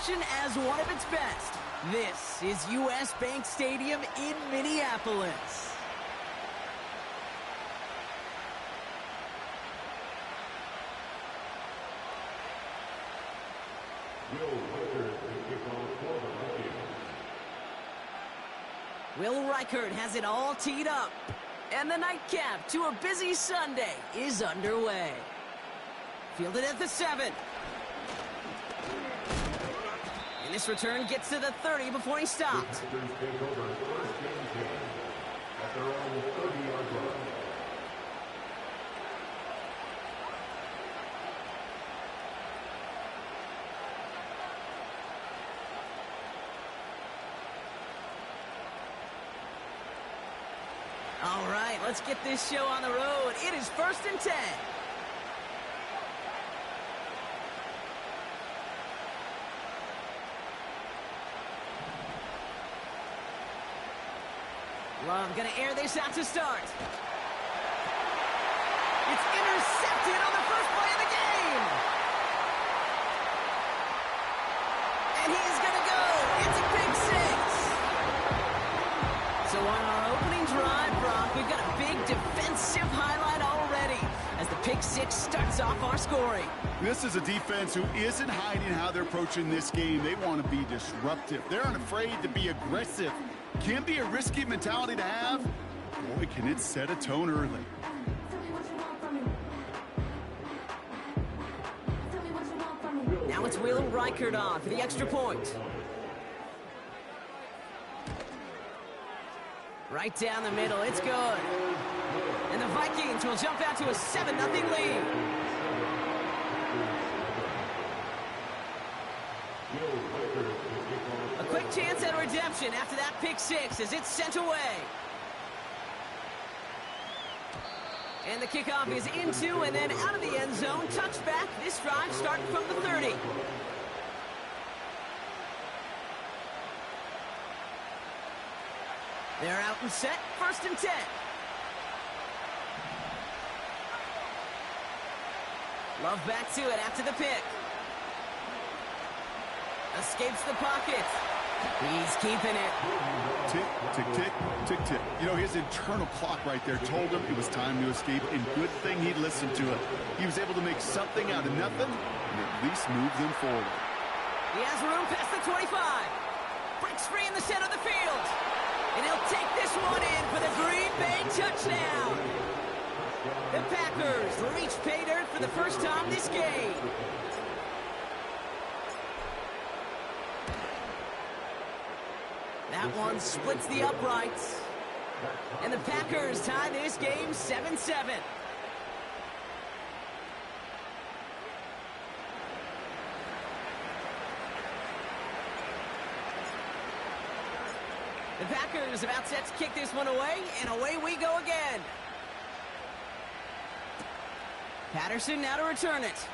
tradition as one of its best. This is U.S. Bank Stadium in Minneapolis. Will Reichert has it all teed up. And the nightcap to a busy Sunday is underway. Fielded at the 7. And this return gets to the 30 before he stopped. All right, let's get this show on the road. It is 1st and 10. Love gonna air this out to start. It's intercepted on the first play of the game. And he's gonna go. It's a big 6. So on our opening drive, Brock, we've got a big defensive highlight already as the pick 6 starts off our scoring. This is a defense who isn't hiding how they're approaching this game. They want to be disruptive. They're unafraid to be aggressive. Can be a risky mentality to have. Boy, can it set a tone early. Now it's Will Reichert on for the extra point. Right down the middle, it's good. And the Vikings will jump out to a 7-0 lead. A quick chance at redemption after that pick 6 as it's sent away. And the kickoff is into and then out of the end zone. Touchback, this drive starting from the 30. They're out and set, 1st and 10. Love back to it after the pick. Escapes the pocket. He's keeping it. Tick, tick, tick, tick, tick. You know, his internal clock right there told him it was time to escape, and good thing he listened to it. He was able to make something out of nothing and at least move them forward. He has room past the 25. Breaks free in the center of the field. And he'll take this one in for the Green Bay touchdown. The Packers reach pay dirt for the first time this game. That one splits the uprights. And the Packers tie this game 7-7. The Packers about set to kick this one away, and away we go again. Patterson now to return it.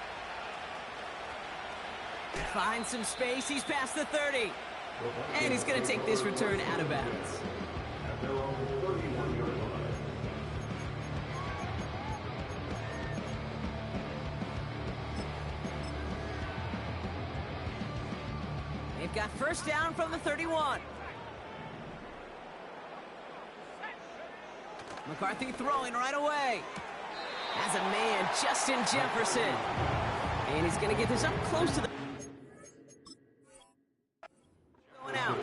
Finds some space, he's past the 30. And he's going to take this return out of bounds. They've got first down from the 31. McCarthy throwing right away. Has a man, Justin Jefferson. And he's going to get this up close to the... Going out.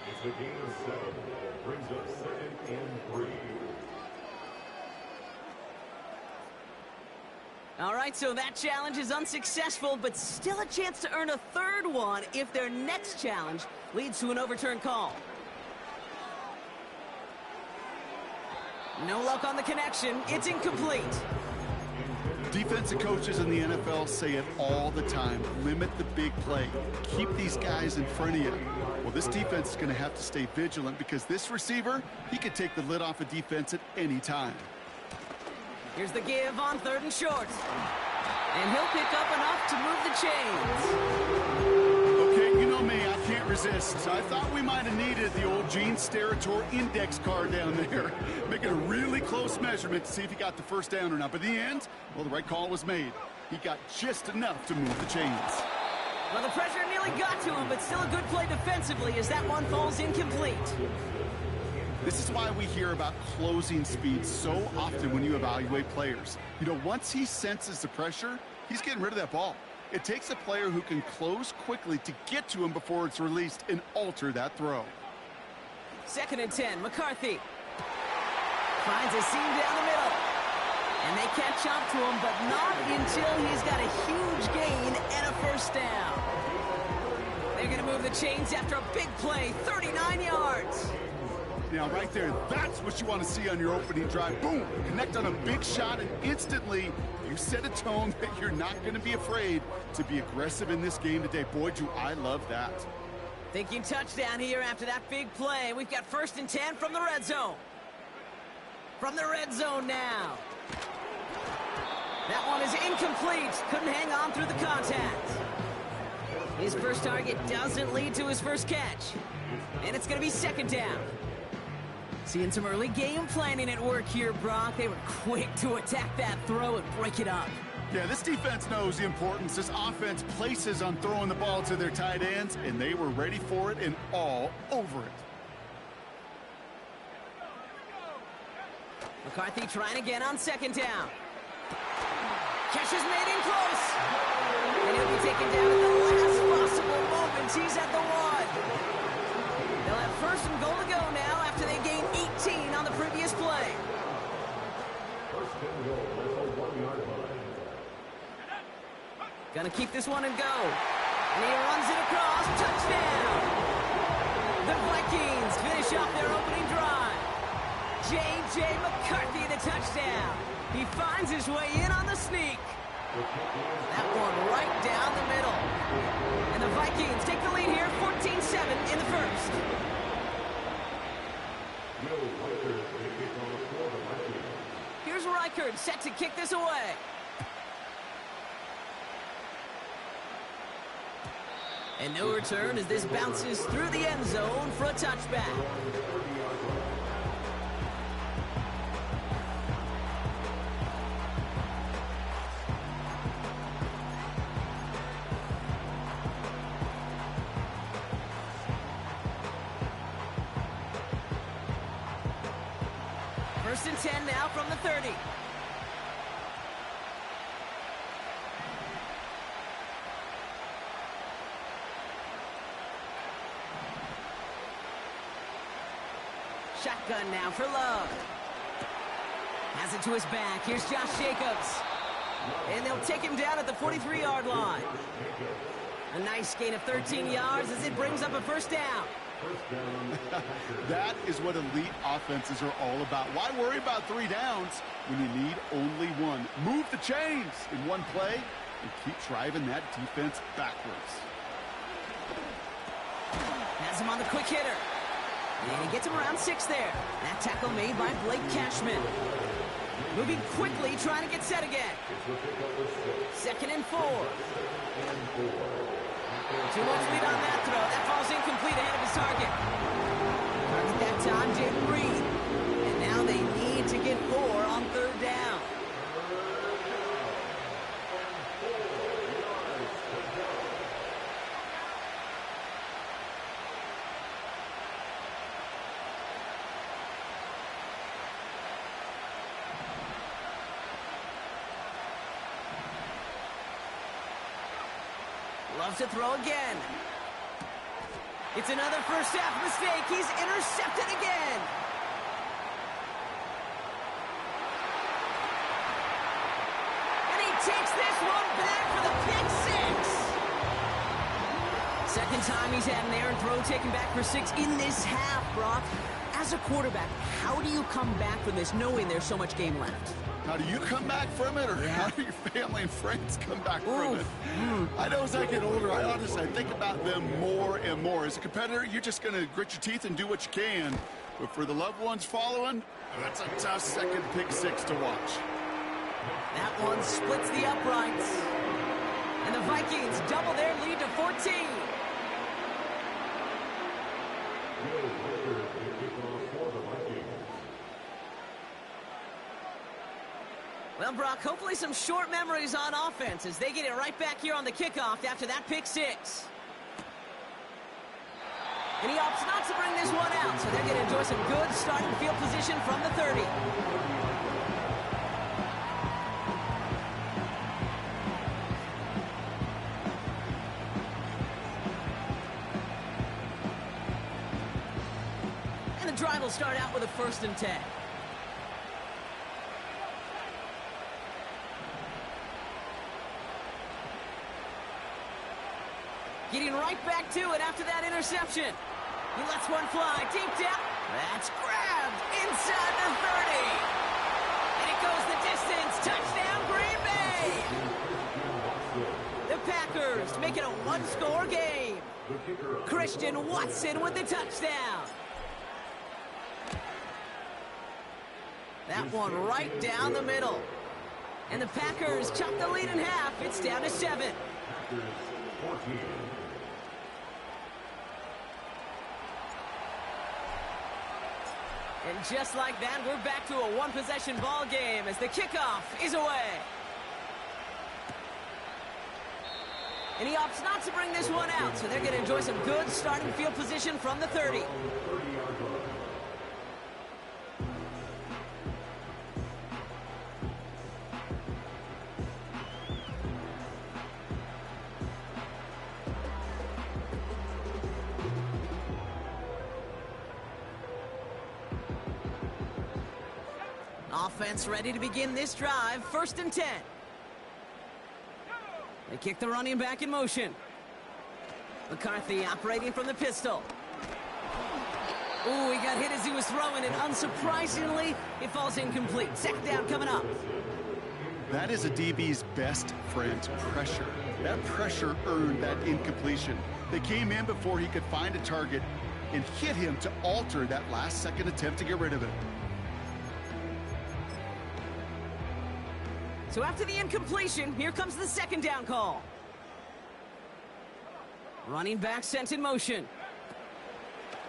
It's the game of 7. Brings up 2nd and 3. All right, so that challenge is unsuccessful, but still a chance to earn a 3rd one if their next challenge leads to an overturned call. No luck on the connection. It's incomplete. Defensive coaches in the NFL say it all the time. Limit the big play. Keep these guys in front of you. Well, this defense is going to have to stay vigilant because this receiver, he could take the lid off a defense at any time. Here's the give on 3rd and short. And he'll pick up enough to move the chains. Okay, you know me, I can't resist. I thought we might have needed the old Gene Steratore index card down there. Making a really close measurement to see if he got the first down or not. But in the end, well, the right call was made. He got just enough to move the chains. Well, the pressure nearly got to him, but still a good play defensively as that one falls incomplete. This is why we hear about closing speed so often when you evaluate players. You know, once he senses the pressure, he's getting rid of that ball. It takes a player who can close quickly to get to him before it's released and alter that throw. 2nd and 10, McCarthy. Finds a seam down the middle. And they catch up to him, but not until he's got a huge gain and a first down. They're going to move the chains after a big play, 39 yards. Now, right there, that's what you want to see on your opening drive. Boom! Connect on a big shot, and instantly you set a tone that you're not going to be afraid to be aggressive in this game today. Boy, do I love that. Thinking touchdown here after that big play. We've got 1st and 10 from the red zone. From the red zone now. That one is incomplete. Couldn't hang on through the contact. His first target doesn't lead to his first catch. And it's going to be 2nd down. Seeing some early game planning at work here, Brock. They were quick to attack that throw and break it up. Yeah, this defense knows the importance this offense places on throwing the ball to their tight ends, and they were ready for it and all over it. McCarthy trying again on 2nd down. Catch is made in close. And he'll be taken down at the last possible moment. He's at the 1. They'll have 1st and goal to go now after they gain 18 on the previous play. Gonna keep this one and go. And he runs it across. Touchdown! The Vikings finish off their opening drive. J.J. McCarthy, the touchdown. He finds his way in on the sneak. That one right down the middle. And the Vikings take the lead here, 14-7 in the first. Here's Reichard set to kick this away. And no return as this bounces through the end zone for a touchback. First and 10 now from the 30. Shotgun now for Love. Has it to his back. Here's Josh Jacobs. And they'll take him down at the 43-yard line. A nice gain of 13 yards as it brings up a first down. That is what elite offenses are all about. Why worry about 3 downs when you need only 1? Move the chains in one play and keep driving that defense backwards. Has him on the quick hitter. And he gets him around 6 there. That tackle made by Blake Cashman. Moving quickly, trying to get set again. 2nd and 4. Too much lead on that throw. That falls incomplete ahead of his target. Target that time, Jaden Reed. And now they need to get 4 on 3rd down. Loves to throw again. It's another first half mistake. He's intercepted again. And he takes this one back for the pick 6. Second time he's had an errant throw taken back for 6 in this half, Brock. As a quarterback, how do you come back from this knowing there's so much game left? How do you come back from it, or how do your family and friends come back from it? I know as I get older, I think about them more and more. As a competitor, you're just going to grit your teeth and do what you can. But for the loved ones following, that's a tough second pick 6 to watch. That one splits the uprights. And the Vikings double their lead to 14. Well, Brock, hopefully some short memories on offense as they get it right back here on the kickoff after that pick six. And he opts not to bring this one out, so they're going to enjoy some good starting field position from the 30. And the drive will start out with a 1st and 10. Getting right back to it after that interception. He lets one fly deep down. That's grabbed inside the 30. And it goes the distance. Touchdown, Green Bay. The Packers make it a one-score game. Christian Watson with the touchdown. That one right down the middle. And the Packers chop the lead in half. It's down to 7. Packers 14. And just like that, we're back to a one-possession ball game as the kickoff is away. And he opts not to bring this one out, so they're going to enjoy some good starting field position from the 30. Offense ready to begin this drive. 1st and 10. They kick the running back in motion. McCarthy operating from the pistol. Ooh, he got hit as he was throwing, and unsurprisingly, it falls incomplete. 2nd down coming up. That is a DB's best friend, pressure. That pressure earned that incompletion. They came in before he could find a target and hit him to alter that last-second attempt to get rid of it. So after the incompletion, here comes the 2nd down call. Running back sent in motion.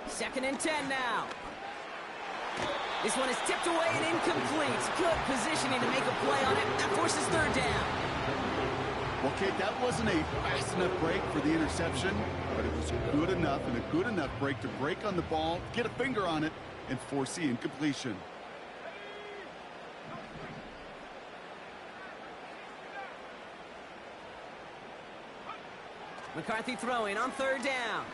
2nd and 10 now. This one is tipped away and incomplete. Good positioning to make a play on it. That forces 3rd down. Okay, that wasn't a fast enough break for the interception, but it was good enough and a good enough break to break on the ball, get a finger on it, and force the incompletion. McCarthy throwing on 3rd down.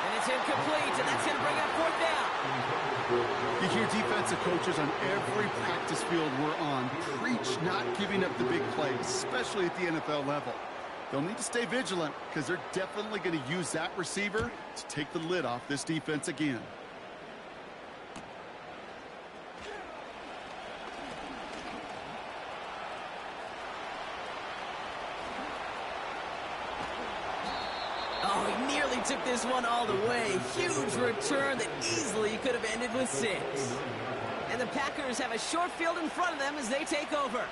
And it's incomplete, and that's going to bring up 4th down. You hear defensive coaches on every practice field we're on preach not giving up the big plays, especially at the NFL level. They'll need to stay vigilant because they're definitely going to use that receiver to take the lid off this defense again. Oh, he nearly took this one all the way. Huge return that easily could have ended with 6. And the Packers have a short field in front of them as they take over.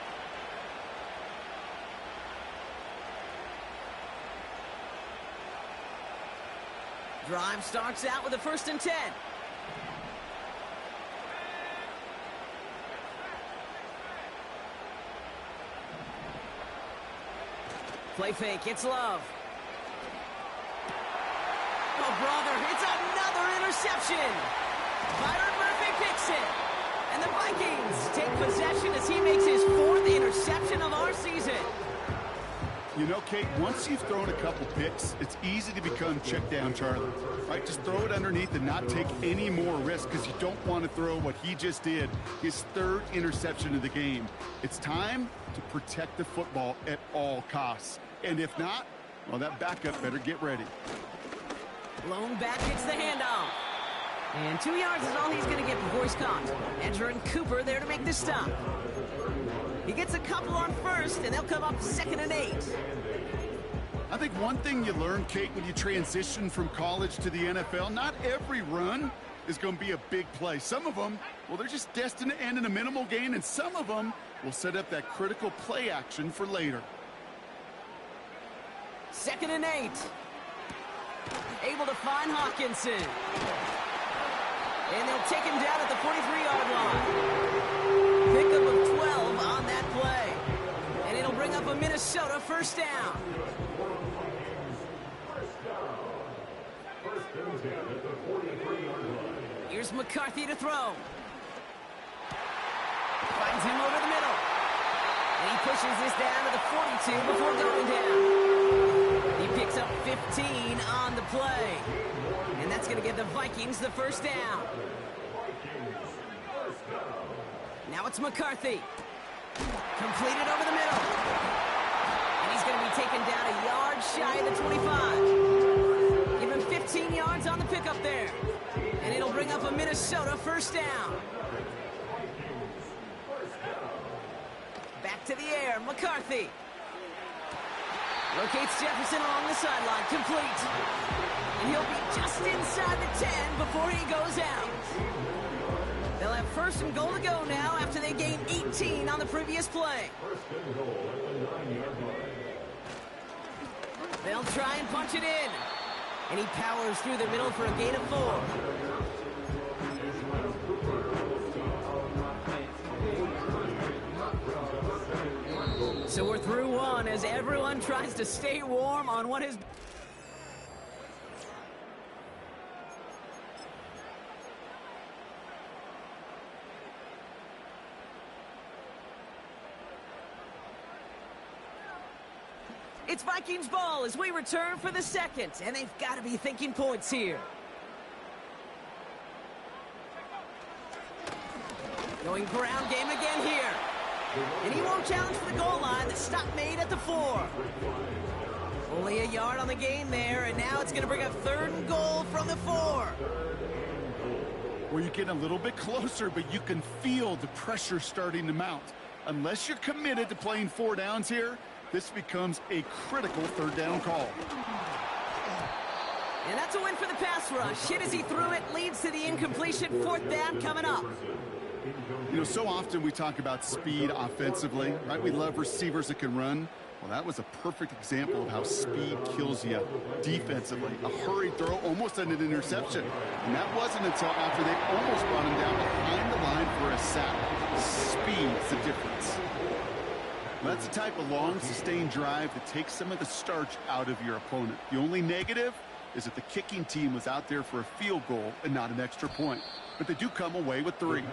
Drive starts out with a 1st and 10. Play fake, it's Love. Oh, brother, it's another interception. Byron Murphy picks it. And the Vikings take possession as he makes his 4th interception of our season. You know, Kate, once you've thrown a couple picks, it's easy to become check down Charlie. Right? Just throw it underneath and not take any more risk because you don't want to throw what he just did, his 3rd interception of the game. It's time to protect the football at all costs. And if not, well, that backup better get ready. Lone back gets the handoff. And 2 yards is all he's going to get before he's caught. Edger and Cooper there to make the stop. He gets a couple on 1st, and they'll come up 2nd and 8. I think one thing you learn, Kate, when you transition from college to the NFL, not every run is going to be a big play. Some of them, well, they're just destined to end in a minimal gain, and some of them will set up that critical play action for later. 2nd and 8. Able to find Hawkinson. And they'll take him down at the 43-yard line. pickup of 12 on that play. And it'll bring up a Minnesota first down. Here's McCarthy to throw. Finds him over the middle. And he pushes this down to the 42 before going down. He picks up 15 on the play. And that's going to give the Vikings the first down. Now it's McCarthy. Completed over the middle. And he's going to be taken down a yard shy of the 25. Give him 15 yards on the pickup there. And it'll bring up a Minnesota first down. Back to the air, McCarthy. Locates Jefferson along the sideline, complete. And he'll be just inside the 10 before he goes out. They'll have first and goal to go now after they gained 18 on the previous play. They'll try and punch it in. And he powers through the middle for a gain of 4. So we're through one as everyone tries to stay warm on what is... It's Vikings ball as we return for the second, and they've got to be thinking points here. Going ground game again here. And he won't challenge for the goal line. The stop made at the 4. Only a yard on the gain there, and now it's going to bring up third and goal from the 4. Well, you're getting a little bit closer, but you can feel the pressure starting to mount. Unless you're committed to playing 4 downs here, this becomes a critical third down call. And that's a win for the pass rush. Hit as he threw it, leads to the incompletion. 4th down coming up. You know, so often we talk about speed offensively, right? We love receivers that can run. Well, that was a perfect example of how speed kills you defensively. A hurried throw, almost an interception. And that wasn't until after they almost brought him down behind the line for a sack. Speed's the difference. That's the type of long, sustained drive that takes some of the starch out of your opponent. The only negative is that the kicking team was out there for a field goal and not an extra point. But they do come away with 3.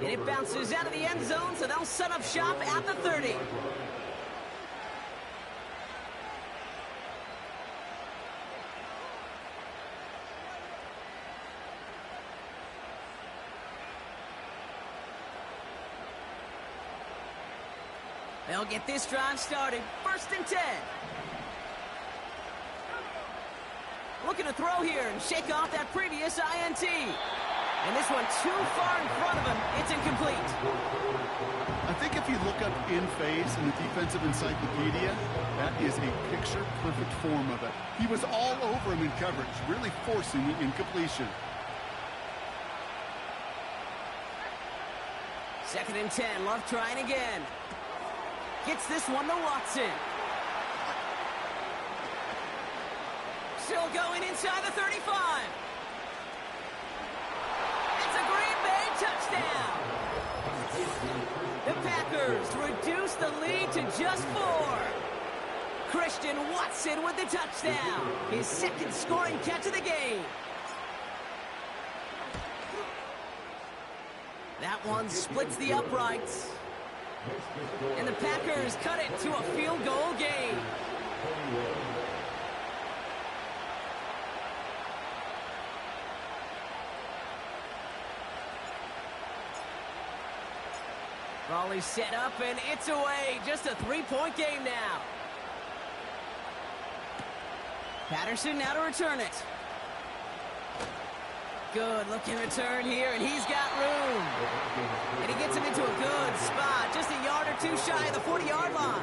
And it bounces out of the end zone, so they'll set up shop at the 30. They'll get this drive started. 1st and 10. Looking to throw here and shake off that previous INT. And this one too far in front of him. It's incomplete. I think if you look up in phase in the defensive encyclopedia, that is a picture-perfect form of it. He was all over him in coverage, really forcing the incompletion. 2nd and 10. Love trying again. Gets this one to Watson. Still going inside the 35. It's a Green Bay touchdown. The Packers reduce the lead to just 4. Christian Watson with the touchdown. His 2nd scoring catch of the game. That one splits the uprights. And the Packers cut it to a field goal game. Volley set up, and it's away. Just a 3-point game now. Patterson now to return it. Good looking return here, and he's got room. And he gets him into a good spot, just a yard or 2 shy of the 40-yard line.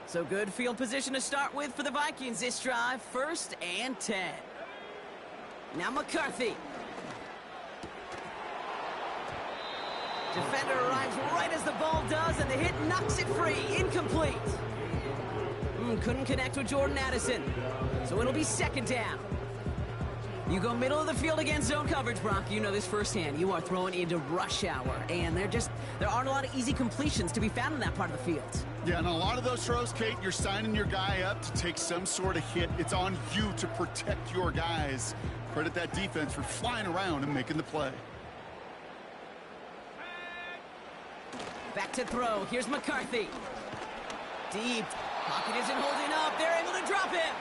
So good field position to start with for the Vikings this drive. 1st and 10. Now McCarthy. Defender arrives right as the ball does, and the hit knocks it free. Incomplete. Couldn't connect with Jordan Addison. So it'll be second down. You go middle of the field against zone coverage, Brock. You know this firsthand. You are throwing into rush hour, and there aren't a lot of easy completions to be found in that part of the field. Yeah, and a lot of those throws, Kate, you're signing your guy up to take some sort of hit. It's on you to protect your guys. Credit that defense for flying around and making the play. Back to throw. Here's McCarthy. Deep. Pocket isn't holding up. They're able to drop him.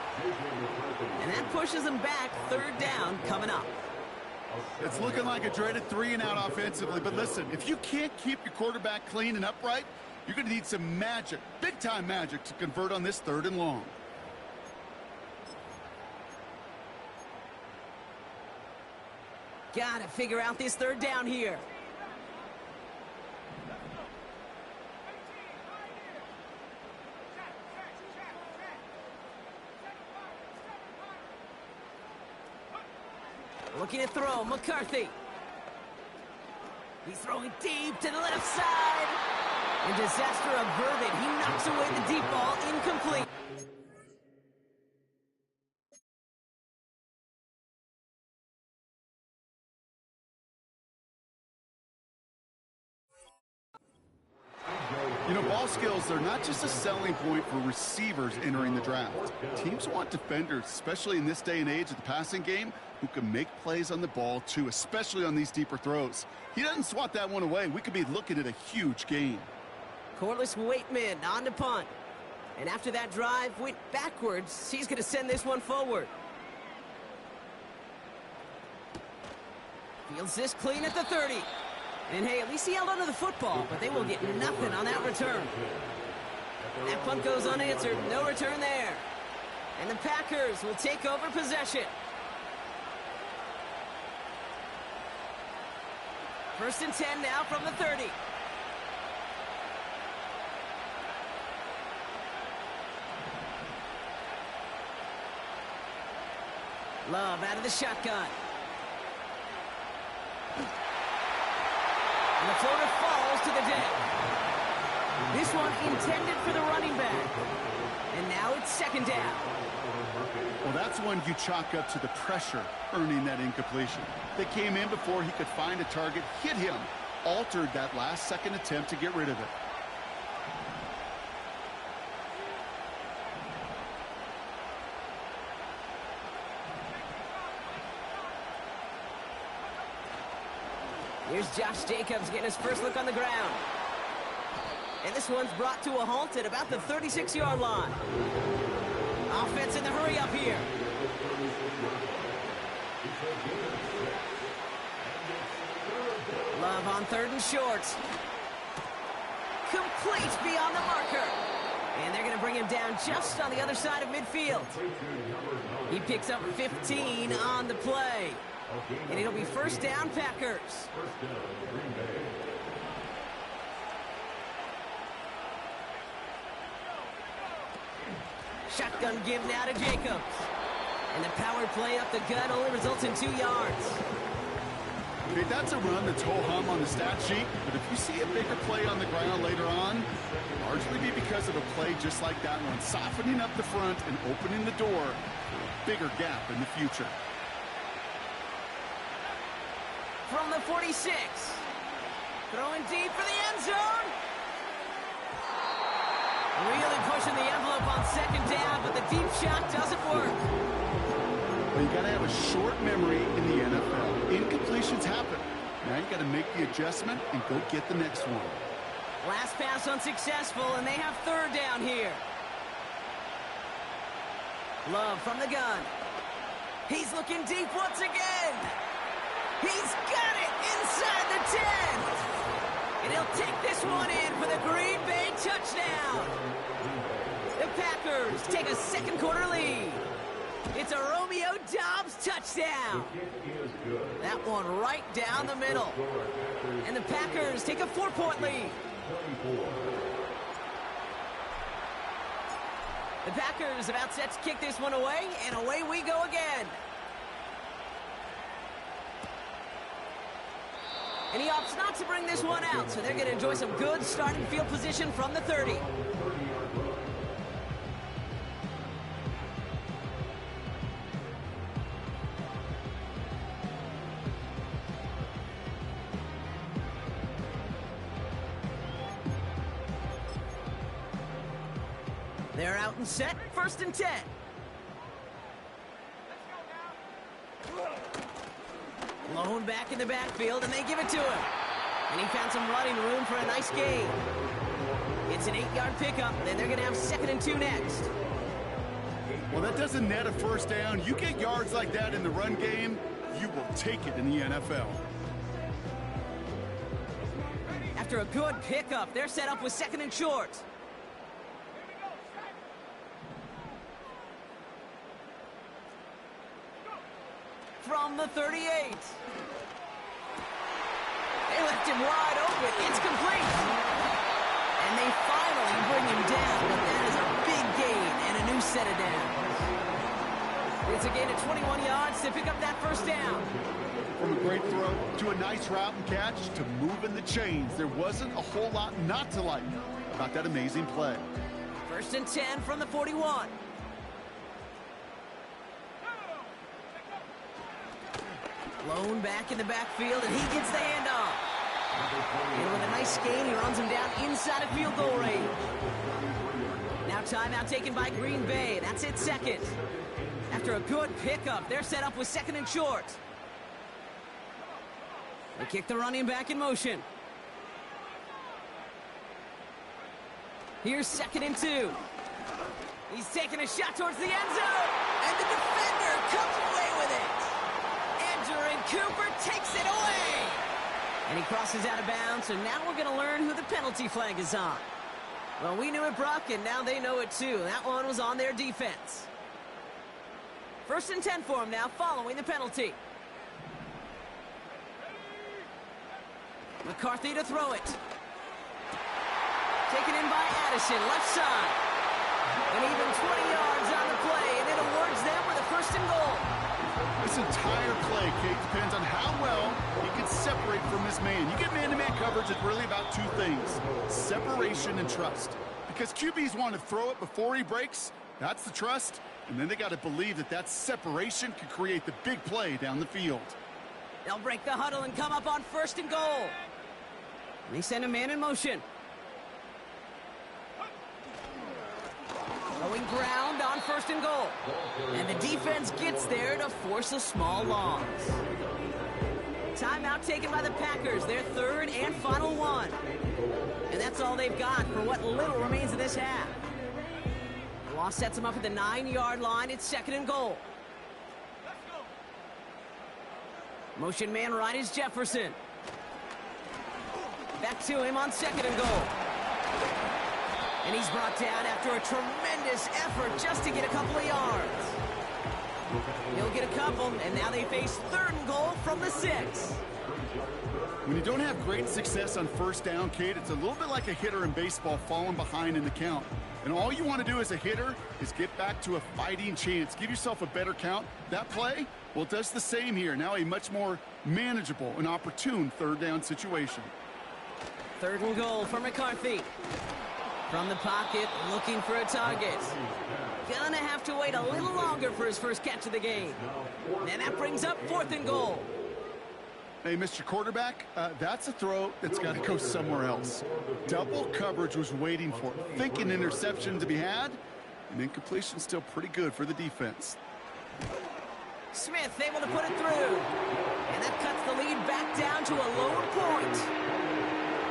And that pushes them back. Third down coming up. It's looking like a dreaded 3-and-out offensively. But listen, if you can't keep your quarterback clean and upright, you're going to need some magic, big-time magic, to convert on this 3rd and long. Got to figure out this 3rd down here. Looking to throw, McCarthy. He's throwing deep to the left side. And disaster averted. He knocks away the deep ball, incomplete. You know, ball skills, they're not just a selling point for receivers entering the draft. Teams want defenders, especially in this day and age of the passing game, who can make plays on the ball, too, especially on these deeper throws. He doesn't swat that one away. We could be looking at a huge gain. Corliss Waitman on to punt. And after that drive went backwards, he's going to send this one forward. Fields this clean at the 30. And hey, at least he held onto the football, but they will get nothing on that return. That punt goes unanswered. No return there. And the Packers will take over possession. First and 10 now from the 30. Love out of the shotgun. And the floater falls to the deck. This one intended for the running back. And now it's second down. Well, that's one you chalk up to the pressure earning that incompletion. They came in before he could find a target, hit him, altered that last-second attempt to get rid of it. Here's Josh Jacobs getting his first look on the ground. And this one's brought to a halt at about the 36-yard line. Offense in the hurry up here. Love on 3rd and short. Complete beyond the marker. And they're going to bring him down just on the other side of midfield. He picks up 15 on the play. And it'll be first down, Packers. Shotgun give now to Jacobs. And the power play up the gut only results in 2 yards. Okay, that's a run that's ho-hum on the stat sheet, but if you see a bigger play on the ground later on, largely be because of a play just like that one, softening up the front and opening the door for a bigger gap in the future. From the 46. Throwing deep for the end zone. Really pushing the envelope on second down, but the deep shot doesn't work. Well, you got to have a short memory in the NFL. Incompletions happen. Now you got to make the adjustment and go get the next one. Last pass unsuccessful, and they have 3rd down here. Love from the gun. He's looking deep once again. He's got it inside the 10. And he'll take this one in for the Green Bay touchdown. The Packers take a second quarter lead. It's a Romeo Doubs touchdown. That one right down the middle. And the Packers take a 4-point lead. The Packers about set to kick this one away, and away we go again. And he opts not to bring this one out, so they're going to enjoy some good starting field position from the 30. They're out and set, 1st and 10. Lone back in the backfield, and they give it to him. And he found some running room for a nice gain. It's an 8-yard pickup, then they're going to have 2nd and 2 next. Well, that doesn't net a first down. You get yards like that in the run game, you will take it in the NFL. After a good pickup, they're set up with 2nd and short. From the 38. They left him wide open. It's complete. And they finally bring him down, but that is a big gain and a new set of downs. It's a gain of 21 yards to pick up that first down. From a great throw to a nice route and catch to moving the chains, there wasn't a whole lot not to like about that amazing play. 1st and 10 from the 41. Lone back in the backfield, and he gets the handoff. And with a nice gain, he runs him down inside of field goal range. Now timeout taken by Green Bay. That's it, 2nd. After a good pickup, they're set up with 2nd and short. They kick the running back in motion. Here's 2nd and 2. He's taking a shot towards the end zone, and the defender comes away with it. And Cooper takes it away. And he crosses out of bounds, so now we're going to learn who the penalty flag is on. Well, we knew it, Brock, and now they know it too. That one was on their defense. 1st and 10 for him now, following the penalty. McCarthy to throw it. Taken in by Addison, left side. And even 20 yards on the play, and it awards them with a 1st and goal. This entire play, Kate, depends on how well he can separate from his man. You get man-to-man coverage, it's really about 2 things, separation and trust. Because QBs want to throw it before he breaks, that's the trust, and then they got to believe that that separation can create the big play down the field. They'll break the huddle and come up on 1st and goal. They send a man in motion. Going ground on 1st and goal. And the defense gets there to force a small loss. Timeout taken by the Packers, their 3rd and final one. And that's all they've got for what little remains of this half. The loss sets them up at the 9-yard line. It's 2nd and goal. Motion man right is Jefferson. Back to him on 2nd and goal. And he's brought down after a tremendous effort just to get a couple of yards. He'll get a couple, and now they face 3rd and goal from the 6. When you don't have great success on 1st down, Kate, it's a little bit like a hitter in baseball falling behind in the count. And all you want to do as a hitter is get back to a fighting chance. Give yourself a better count. That play, well, it does the same here. Now a much more manageable and opportune 3rd down situation. 3rd and goal for McCarthy. From the pocket, looking for a target. Gonna have to wait a little longer for his first catch of the game. And that brings up 4th and goal. Hey, Mr. Quarterback, that's a throw that's got to go somewhere else. Double coverage was waiting for it. Thinking interception to be had, and incompletion still pretty good for the defense. Smith able to put it through. And that cuts the lead back down to a lower point.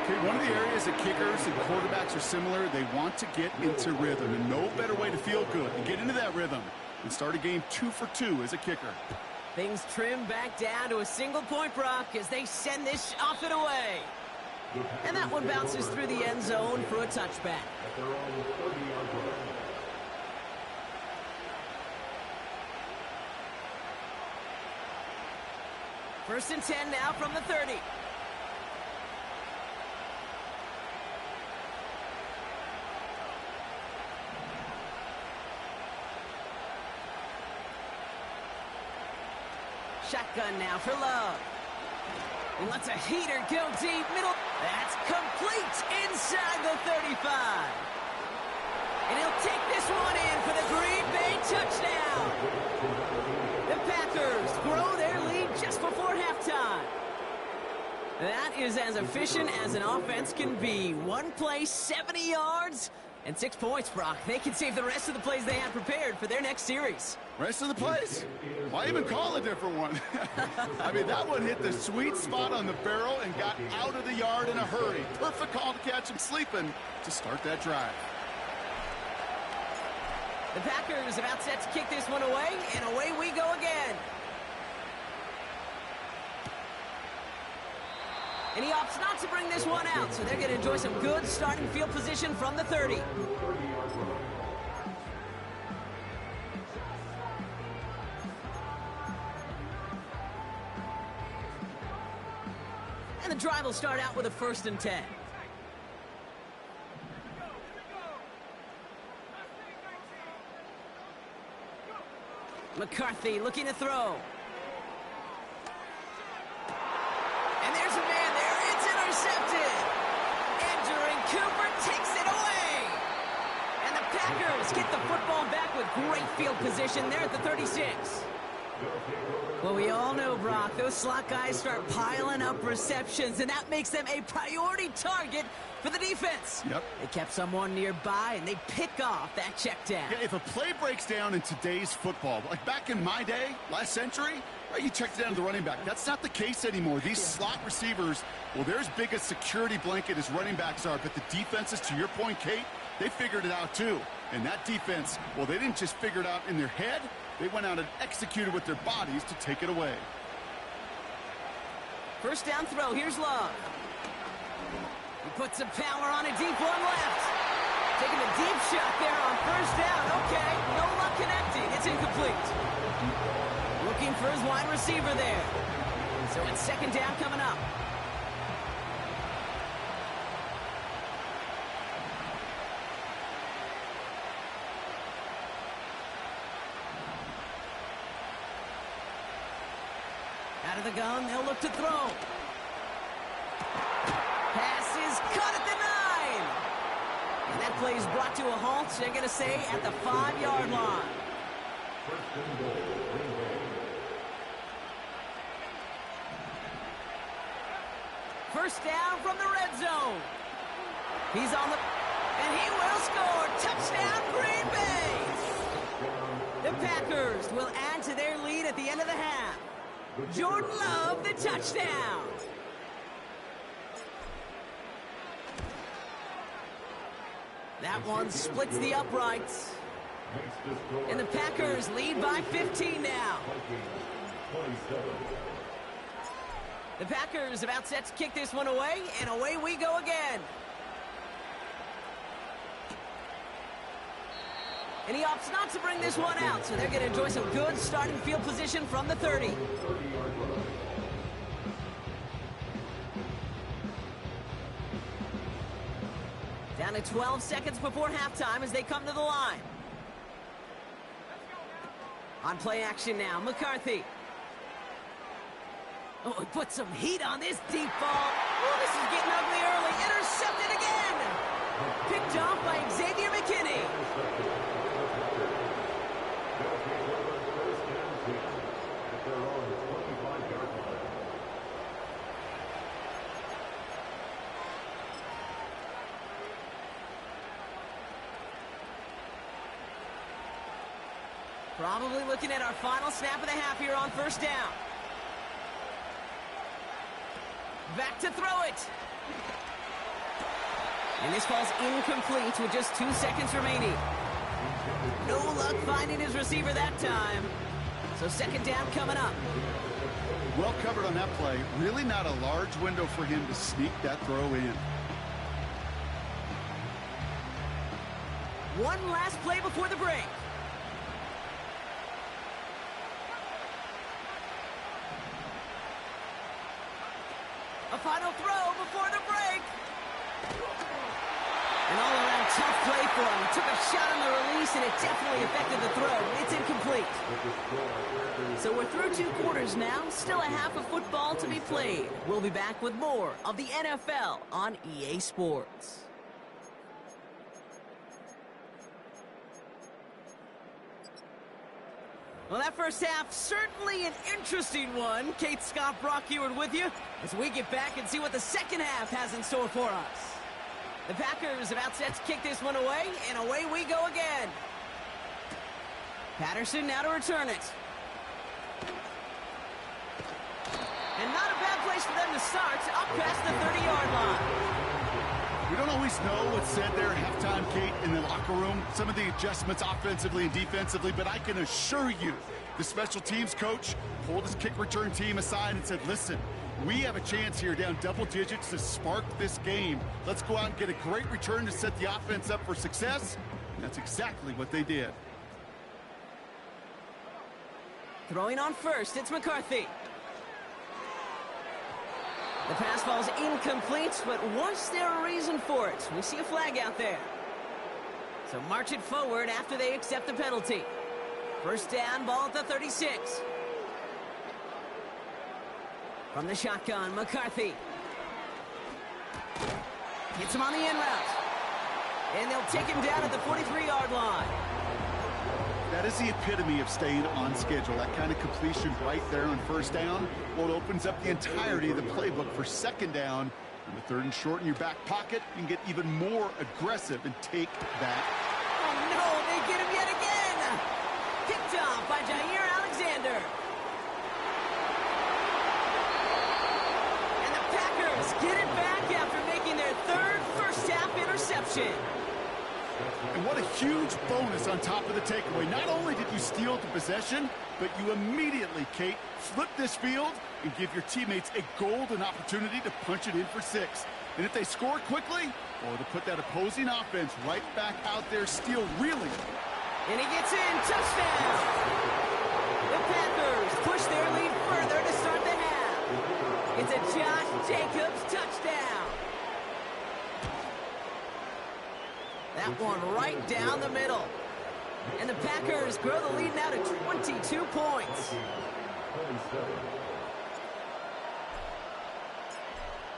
Okay, one of the areas that kickers and quarterbacks are similar, they want to get into rhythm, and no better way to feel good than get into that rhythm and start a game 2 for 2 as a kicker. Things trim back down to a single point, Brock, as they send this off and away. And that one bounces through the end zone for a touchback. First and 10 now from the 30. Shotgun now for Love. He lets a heater go deep middle. That's complete inside the 35. And he'll take this one in for the Green Bay touchdown. The Packers grow their lead just before halftime. That is as efficient as an offense can be. One play, 70 yards, and 6 points, Brock. They can save the rest of the plays they have prepared for their next series. Rest of the plays? Why even call a different one? I mean, that one hit the sweet spot on the barrel and got out of the yard in a hurry. Perfect call to catch him sleeping to start that drive. The Packers about set to kick this one away, and away we go again. And he opts not to bring this one out, so they're going to enjoy some good starting field position from the 30. And the drive will start out with a 1st and 10. McCarthy looking to throw. And there's a man there. It's intercepted. Andrew Cooper takes it away. And the Packers get the football back with great field position there at the 36. Well, we all know, Brock, those slot guys start piling up receptions, and that makes them a priority target for the defense. Yep. They kept someone nearby, and they pick off that check down. Yeah, if a play breaks down in today's football, like back in my day, last century, right, you checked it down to the running back. That's not the case anymore. These slot receivers, well, they're as big a security blanket as running backs are, but the defenses, to your point, Kate, they figured it out too. And that defense, well, they didn't just figure it out in their head. They went out and executed with their bodies to take it away. First down throw. Here's Love. He puts some power on a deep one left. Taking a deep shot there on 1st down. Okay, no luck connecting. It's incomplete. Looking for his wide receiver there. So it's 2nd down coming up. Out of the gun, they'll look to throw. Pass is cut at the 9. And that play is brought to a halt, they're going to say, at the 5-yard line. First down from the red zone. He's on the... And he will score. Touchdown, Green Bay. The Packers will add to their lead at the end of the half. Jordan Love, the touchdown. That one splits the uprights. And the Packers lead by 15 now. The Packers about set to kick this one away, and away we go again. And he opts not to bring this one out, so they're going to enjoy some good starting field position from the 30. Down to 12 seconds before halftime as they come to the line. On play action now, McCarthy. Oh, he put some heat on this deep ball. Oh, this is getting ugly early. Intercepted again. Picked off by Xavier McKinney. Probably looking at our final snap of the half here on 1st down. Back to throw it. And this ball's incomplete with just 2 seconds remaining. No luck finding his receiver that time. So 2nd down coming up. Well covered on that play. Really not a large window for him to sneak that throw in. One last play before the break. A final throw before the break. An all-around tough play for him. Took a shot on the release, and it definitely affected the throw. It's incomplete. So we're through 2 quarters now, still a half of football to be played. We'll be back with more of the NFL on EA Sports. Well, that first half, certainly an interesting one. Kate, Scott, Brock Ewart with you as we get back and see what the second half has in store for us. The Packers about set to kick this one away, and away we go again. Patterson now to return it. And not a bad place for them to start, up past the 30-yard line. We don't always know what's said there at halftime, Kate, in the locker room. Some of the adjustments offensively and defensively, but I can assure you the special teams coach pulled his kick return team aside and said, listen, we have a chance here down double digits to spark this game. Let's go out and get a great return to set the offense up for success. And that's exactly what they did. Throwing on first, it's McCarthy. The pass falls incomplete, but was there a reason for it? We see a flag out there. So march it forward after they accept the penalty. First down, ball at the 36. From the shotgun, McCarthy. Hits him on the in route. And they'll take him down at the 43-yard line. That is the epitome of staying on schedule. That kind of completion right there on first down. Well, it opens up the entirety of the playbook for second down. On the third and short in your back pocket, you can get even more aggressive and take that. Oh, no, they get him yet again. Picked off by Jair Alexander. And the Packers get it back after making their third first-half interception. And what a huge bonus on top of the takeaway. Not only did you steal the possession, but you immediately, Kate, flip this field and give your teammates a golden opportunity to punch it in for 6. And if they score quickly, or to put that opposing offense right back out there, steal really. And he gets in, touchdown! The Packers push their lead further to start the half. It's a Josh Jacobs touchdown. That one right down the middle. And the Packers grow the lead now to 22 points.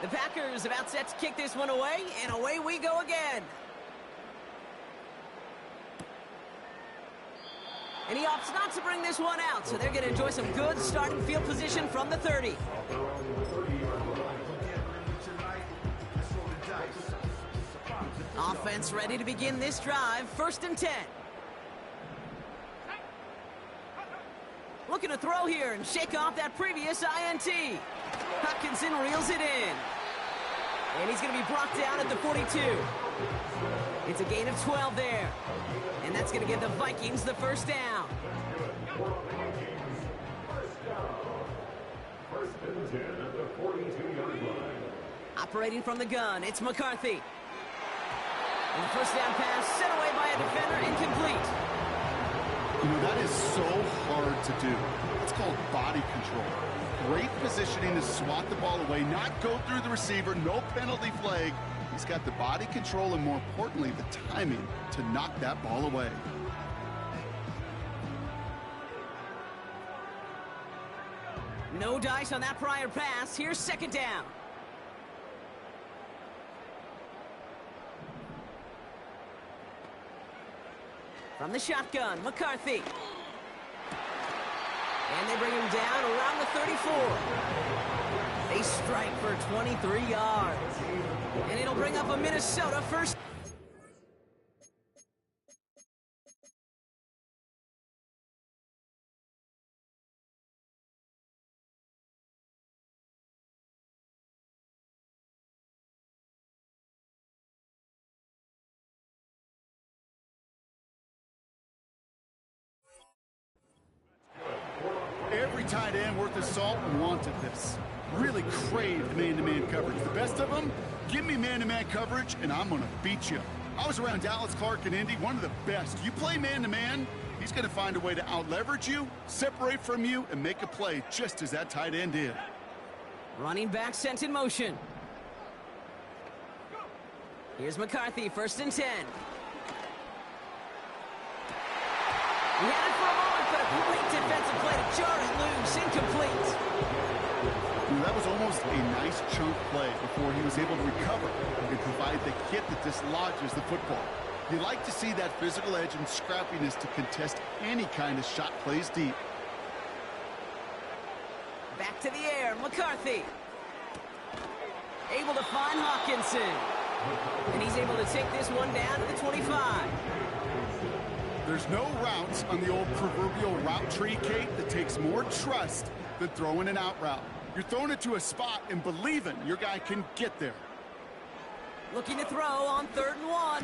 The Packers about set to kick this one away, and away we go again. And he opts not to bring this one out, so they're going to enjoy some good starting field position from the 30. Offense ready to begin this drive. First and 10. Looking to throw here and shake off that previous INT. Hutchinson reels it in. And he's going to be brought down at the 42. It's a gain of 12 there. And that's going to give the Vikings the first down. First and 10 at the 42-yard line. Operating from the gun, it's McCarthy. And the first down pass set away by a defender, incomplete. You know, that is so hard to do. It's called body control. Great positioning to swat the ball away, not go through the receiver, no penalty flag. He's got the body control and, more importantly, the timing to knock that ball away. No dice on that prior pass. Here's second down. From the shotgun, McCarthy. And they bring him down around the 34. They strike for 23 yards. And it'll bring up a Minnesota first. Every tight end worth his salt wanted this. Really craved man-to-man coverage. The best of them, give me man-to-man coverage, and I'm going to beat you. I was around Dallas Clark and Indy, one of the best. You play man-to-man, he's going to find a way to out-leverage you, separate from you, and make a play just as that tight end did. Running back sent in motion. Here's McCarthy, first and 10. He had it for a moment, but a Great defensive play to jar it loose. Incomplete. That was almost a nice chunk play before he was able to recover and provide the hit that dislodges the football. You like to see that physical edge and scrappiness to contest any kind of shot plays deep. Back to the air, McCarthy. Able to find Hawkinson. And he's able to take this one down to the 25. There's no routes on the old proverbial route tree, Kate, that takes more trust than throwing an out route. You're throwing it to a spot and believing your guy can get there. Looking to throw on 3rd and 1.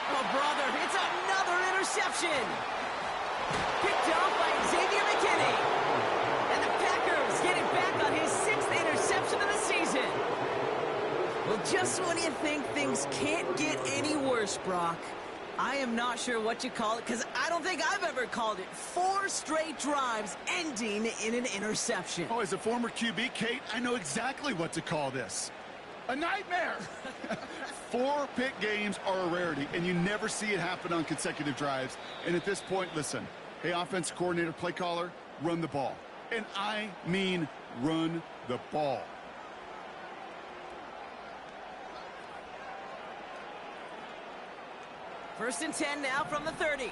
Oh, brother, it's another interception. Picked off by Xavier McKinney. And the Packers get it back on his 6th interception of the season. Well, just when you think things can't get any worse, Brock, I am not sure what you call it, because I don't think I've ever called it 4 straight drives ending in an interception. Oh, as a former QB, Kate, I know exactly what to call this. A nightmare! 4 pick games are a rarity, and you never see it happen on consecutive drives. And at this point, listen, hey, offensive coordinator, play caller, run the ball. And I mean run the ball. First and 10 now from the 30.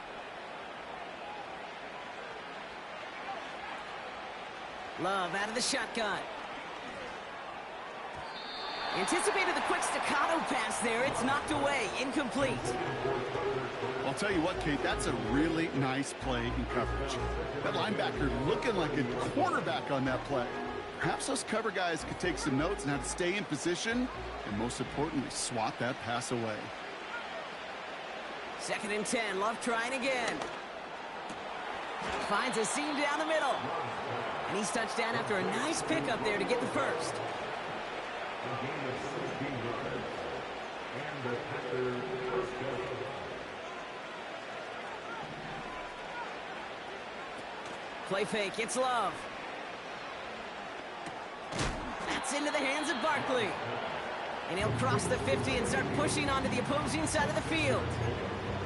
Love out of the shotgun. Anticipated the quick staccato pass there. It's knocked away. Incomplete. I'll tell you what, Kate, that's a really nice play in coverage. That linebacker looking like a quarterback on that play. Perhaps those cover guys could take some notes on how to stay in position and, most importantly, swat that pass away. 2nd and 10. Love trying again. Finds a seam down the middle. And he's touched down after a nice pickup there to get the first. Play fake. It's Love. That's into the hands of Barkley. And he'll cross the 50 and start pushing onto the opposing side of the field.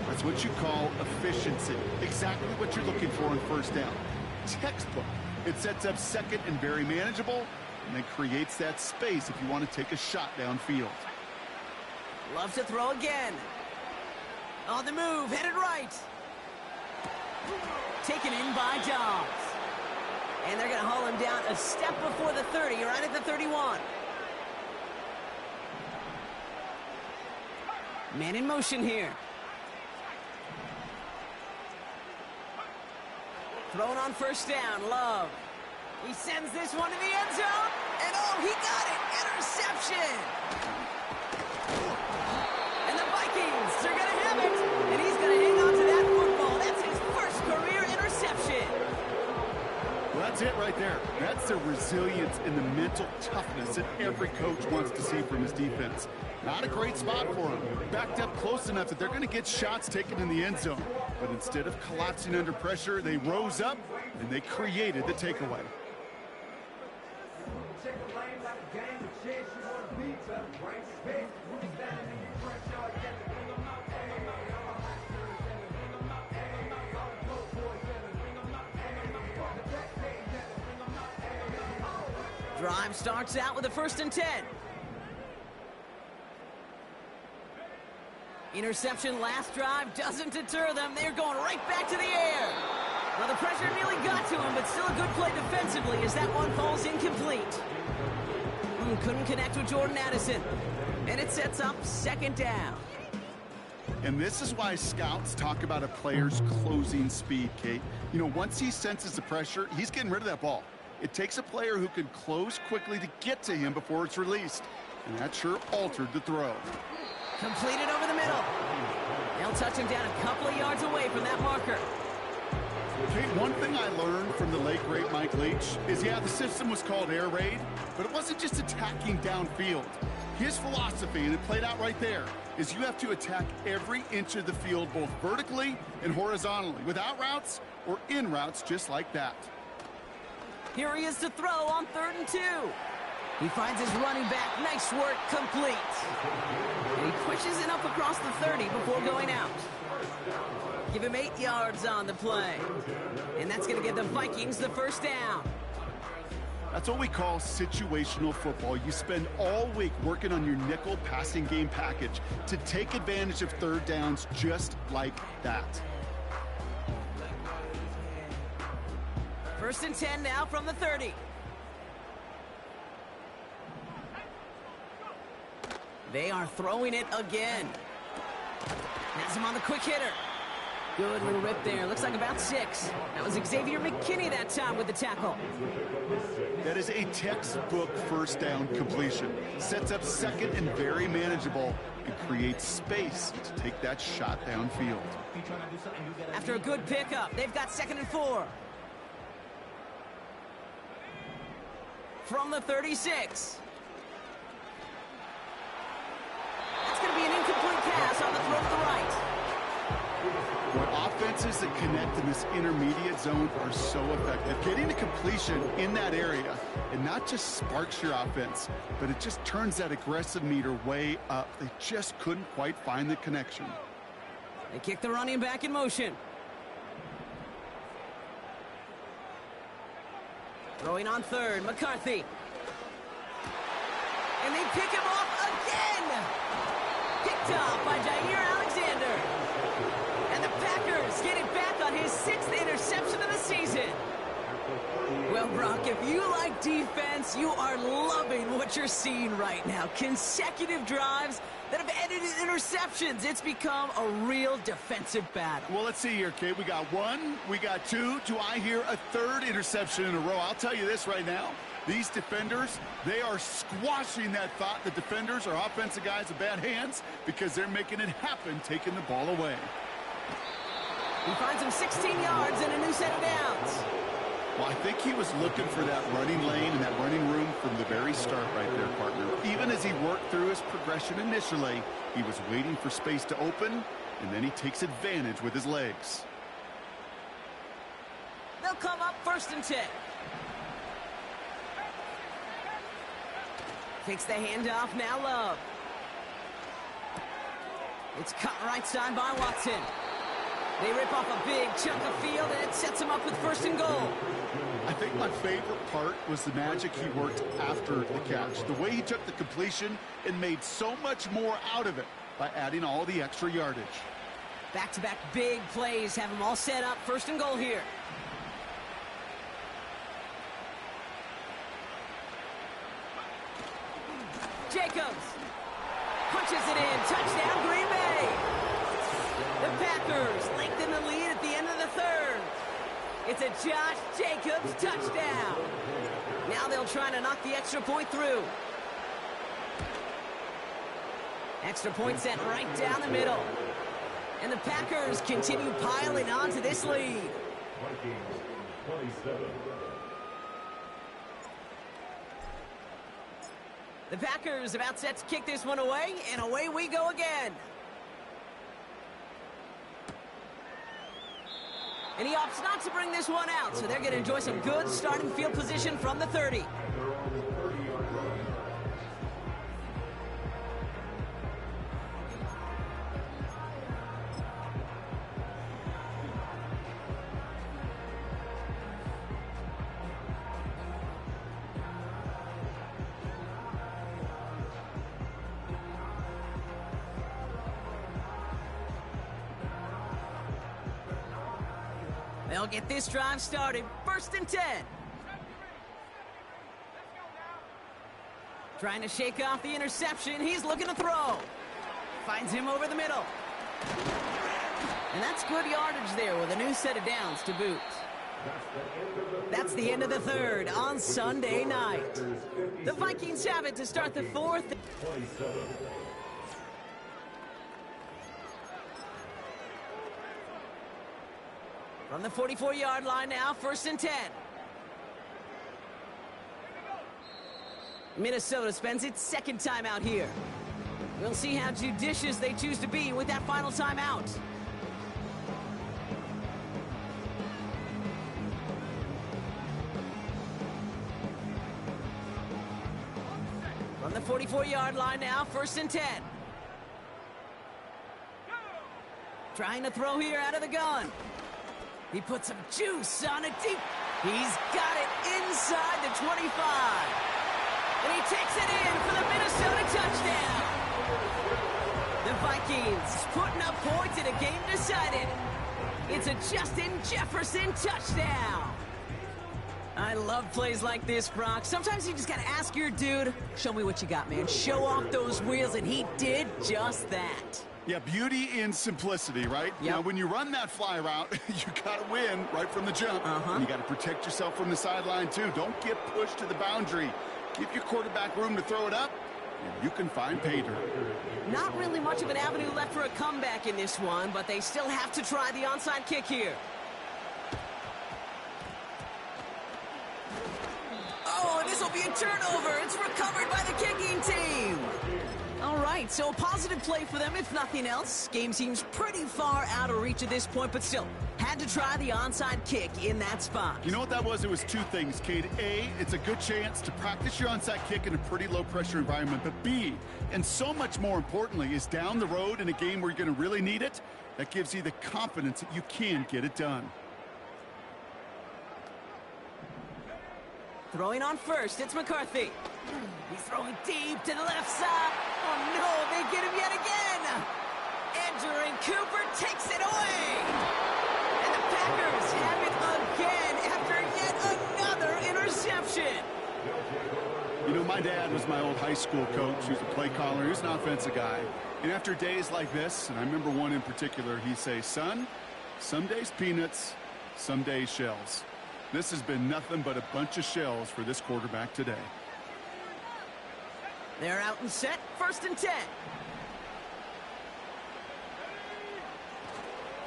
That's what you call efficiency. Exactly what you're looking for on 1st down. Textbook. It sets up 2nd and very manageable, and then creates that space if you want to take a shot downfield. Love to throw again. On the move, headed right. Taken in by Dobbs. And they're going to haul him down a step before the 30, right at the 31. Man in motion here. Thrown on 1st down, Love. He sends this one to the end zone, and oh, he got it! Interception! And the Vikings are going to have it, and he's going to hang on to that football. That's his 1st career interception. Well, that's it right there. That's the resilience and the mental toughness that every coach wants to see from his defense. Not a great spot for him. Backed up close enough that they're going to get shots taken in the end zone. But instead of collapsing under pressure, they rose up and they created the takeaway. Drive starts out with a 1st and 10. Interception last drive doesn't deter them. They're going right back to the air. Well, the pressure nearly got to him, but still a good play defensively as that one falls incomplete. Couldn't connect with Jordan Addison. And it sets up 2nd down. And this is why scouts talk about a player's closing speed, Kate. You know, once he senses the pressure, he's getting rid of that ball. It takes a player who can close quickly to get to him before it's released. And that sure altered the throw. Completed over the middle. They'll touch him down a couple of yards away from that marker. Kate, one thing I learned from the late, great Mike Leach is, yeah, the system was called air raid, but it wasn't just attacking downfield. His philosophy, and it played out right there, is you have to attack every inch of the field, both vertically and horizontally, without routes or in routes just like that. Here he is to throw on 3rd and 2. He finds his running back. Nice work, complete. And he pushes it up across the 30 before going out. Give him 8 yards on the play. And that's going to give the Vikings the first down. That's what we call situational football. You spend all week working on your nickel passing game package to take advantage of third downs just like that. 1st and 10 now from the 30. They are throwing it again. Has him on the quick hitter. Good little rip there. Looks like about 6. That was Xavier McKinney that time with the tackle. That is a textbook first down completion. Sets up second and very manageable and creates space to take that shot downfield. After a good pickup, they've got 2nd and 4. From the 36. That's going to be an incomplete pass on the throw to the right. Boy, offenses that connect in this intermediate zone are so effective. Getting a completion in that area, it not just sparks your offense, but it just turns that aggressive meter way up. They just couldn't quite find the connection. They kick the running back in motion. Throwing on 3rd, McCarthy. And they pick him off again! Picked off by Jair Alexander. And the Packers get it back on his 6th interception of the season. Well, Brock, if you like defense, you are loving what you're seeing right now. Consecutive drives that have ended in interceptions. It's become a real defensive battle. Well, let's see here, Kate. We got 1, we got 2. Do I hear a 3rd interception in a row? I'll tell you this right now. These defenders, they are squashing that thought. The defenders are offensive guys with bad hands because they're making it happen, taking the ball away. He finds him 16 yards and a new set of downs. Well, I think he was looking for that running lane and that running room from the very start right there, partner. Even as he worked through his progression initially, he was waiting for space to open, and then he takes advantage with his legs. They'll come up 1st and 10. Takes the handoff, now Love. It's cut right side by Watson. They rip off a big chunk of field, and it sets him up with 1st and goal. I think my favorite part was the magic he worked after the catch. The way he took the completion and made so much more out of it by adding all the extra yardage. Back-to-back big plays have them all set up. 1st and goal here. Jacobs punches it in. Touchdown, Green Bay. The Packers lengthen the lead at the end of the 3rd. It's a Josh Jacobs touchdown. Now they'll try to knock the extra point through. Extra point set right down the middle. And the Packers continue piling on to this lead. Vikings 27. The Packers about set to kick this one away, and away we go again. And he opts not to bring this one out, so they're going to enjoy some good starting field position from the 30. They'll get this drive started. 1st and 10. Trying to shake off the interception. He's looking to throw. Finds him over the middle. And that's good yardage there with a new set of downs to boot. That's the end of the 3rd on Sunday night. The Vikings have it to start the 4th. 27. From the 44-yard line now, 1st and 10. Minnesota spends its 2nd time out here. We'll see how judicious they choose to be with that final timeout. From the 44-yard line now, 1st and 10. Trying to throw here out of the gun. He puts some juice on it deep. He's got it inside the 25. And he takes it in for the Minnesota touchdown. The Vikings putting up points in a game decided. It's a Justin Jefferson touchdown. I love plays like this, Brock. Sometimes you just got to ask your dude, show me what you got, man. Show off those wheels, and he did just that. Yeah, beauty in simplicity, right? Yep. Now, when you run that fly route, you got to win right from the jump. You got to protect yourself from the sideline, too. Don't get pushed to the boundary. Give your quarterback room to throw it up, and you can find pay dirt. Not really much of an avenue left for a comeback in this one, but they still have to try the onside kick here. Oh, and this will be a turnover. It's recovered by the kicking team. All right, so a positive play for them, if nothing else. Game seems pretty far out of reach at this point, but still, had to try the onside kick in that spot. You know what that was? It was two things, Cade. A, it's a good chance to practice your onside kick in a pretty low-pressure environment. But B, and so much more importantly, is down the road in a game where you're going to really need it, that gives you the confidence that you can get it done. Throwing on first, it's McCarthy. He's throwing deep to the left side. Oh, no, they get him yet again. Andrew Cooper takes it away. And the Packers have it again after yet another interception. You know, my dad was my old high school coach. He was a play caller. He was an offensive guy. And after days like this, and I remember one in particular, he'd say, son, some days peanuts, some days shells. This has been nothing but a bunch of shells for this quarterback today. They're out and set. 1st and 10.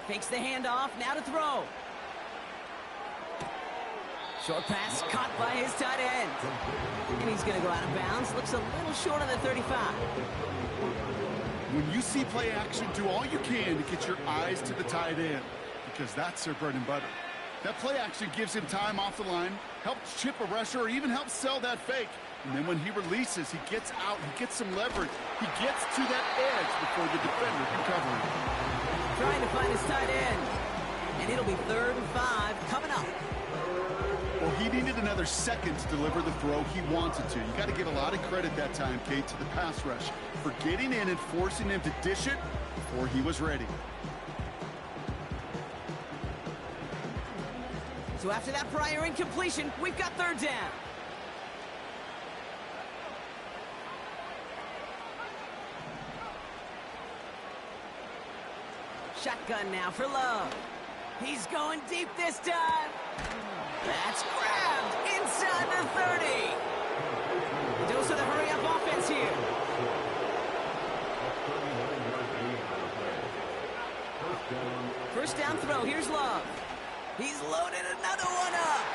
Fakes the handoff. Now to throw. Short pass caught by his tight end. And he's going to go out of bounds. Looks a little short of the 35. When you see play action, do all you can to get your eyes to the tight end, because that's their bread and butter. That play action gives him time off the line, helps chip a rusher, or even helps sell that fake. And then when he releases, he gets out, he gets some leverage. He gets to that edge before the defender can cover him. Trying to find his tight end. And it'll be 3rd and 5 coming up. Well, he needed another second to deliver the throw he wanted to. You got to give a lot of credit that time, Kate, to the pass rush for getting in and forcing him to dish it before he was ready. So after that prior incompletion, we've got 3rd down. Shotgun now for Love. He's going deep this time. That's grabbed inside the 30. A dose of the hurry-up offense here. First down throw. Here's Love. He's loaded another one up.